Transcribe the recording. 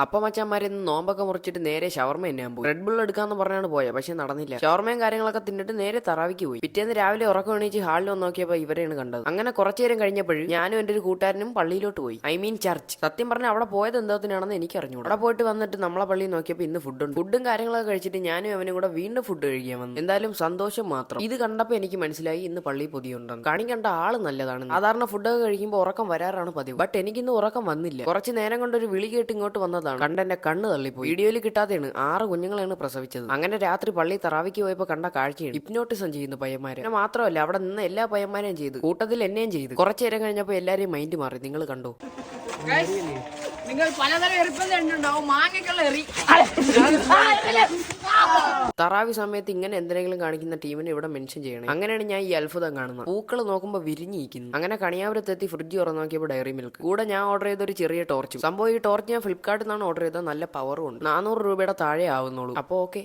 അപ്പം മച്ചാന്മാരിന്ന് നോമ്പൊക്കെ മുറിച്ചിട്ട് നേരെ ഷവർമ തിന്നാൻ പോയി. റെഡ് ബുൾ എടുക്കാന്ന് പറഞ്ഞാണ് പോയത്, പക്ഷെ നടന്നില്ല. ഷവർമയും കാര്യങ്ങളൊക്കെ തിന്നിട്ട് നേരെ തറാവിക്ക് പോയി. പിറ്റേന്ന് രാവിലെ ഉറക്കം എണീച്ച് ഹാളിൽ വന്ന് നോക്കിയപ്പോൾ ഇവരെയാണ് കണ്ടത്. അങ്ങനെ കുറച്ചു നേരം കഴിഞ്ഞപ്പോഴും ഞാനും എൻ്റെ ഒരു കൂട്ടുകാരനും പള്ളിയിലോട്ട് പോയി. I mean church. സത്യം പറഞ്ഞാൽ അവിടെ പോയത് എന്താത്തിനാണെന്ന് എനിക്ക് അറിഞ്ഞു. അവിടെ പോയിട്ട് വന്നിട്ട് നമ്മളെ പള്ളിയിൽ നോക്കിയപ്പോൾ ഇന്ന് ഫുഡും കാര്യങ്ങളൊക്കെ കഴിച്ചിട്ട് ഞാനും അവനും കൂടെ വീണ്ടും ഫുഡ് കഴിക്കാൻ വന്നു. എന്തായാലും സന്തോഷം മാത്രം. ഇത് കണ്ടപ്പോൾ എനിക്ക് മനസ്സിലായി ഇന്ന് പള്ളി പൊതിയുണ്ടെന്ന്. കാണിക്കേണ്ട ആള് നല്ലതാണ്. സാധാരണ ഫുഡൊക്കെ കഴിക്കുമ്പോൾ ഉറക്കം വരാറാണ് പതിവ്. ബട്ട് എനിക്കിന്ന് ഉറക്കം വന്നില്ല. കുറച്ച് നേരം കൊണ്ട് ഒരു വിളി കേട്ട് ഇങ്ങോട്ട് വന്നതാണ്. കണ്ടെന്റെ കണ്ണ് തള്ളിപ്പോയി. വീഡിയോയിൽ കിട്ടാതെയാണ് 6 കുഞ്ഞുങ്ങളാണ് പ്രസവിച്ചത്. അങ്ങനെ രാത്രി പള്ളി തറാവിക്ക് പോയപ്പോൾ കണ്ട കാഴ്ചയാണ്. ഹിപ്നോട്ടിസം ചെയ്യുന്നു പയ്യന്മാരെ. പിന്നെ മാത്രമല്ല അവിടെ നിന്ന് എല്ലാ പയ്യന്മാരെയും ചെയ്തു, കൂട്ടത്തിൽ എന്നെയും ചെയ്തു. കുറച്ചു നേരം കഴിഞ്ഞപ്പോൾ എല്ലാവരെയും മൈൻഡ് മാറി. നിങ്ങൾ കണ്ടോ? നിങ്ങൾ പലതരം എറിപ്പുണ്ടാവും. മാങ്ങയ്ക്കുള്ള എറി. തറാവി സമയത്ത് ഇങ്ങനെ എന്തെങ്കിലും കാണിക്കുന്ന ടീമിനെ ഇവിടെ മെൻഷൻ ചെയ്യണം. അങ്ങനെയാണ് ഞാൻ ഈ അത്ഭുതം കാണുന്നത്. പൂക്കൾ നോക്കുമ്പോൾ വിരിഞ്ഞിരിക്കുന്നു. അങ്ങനെ കണിയാപുരത്തെത്തി ഫ്രിഡ്ജ് തുറന്നു നോക്കിയപ്പോൾ ഡയറി മിൽക്ക്. കൂടെ ഞാൻ ഓർഡർ ചെയ്ത ഒരു ചെറിയ ടോർച്ചും. സംഭവം ഈ ടോർച്ച് ഞാൻ ഫ്ലിപ്കാർട്ടിൽ നിന്നാണ് ഓർഡർ ചെയ്തത്. നല്ല പവറും ഉണ്ട്. 400 രൂപയുടെ താഴെ ആവുന്നുള്ളൂ. അപ്പോൾ ഓക്കെ.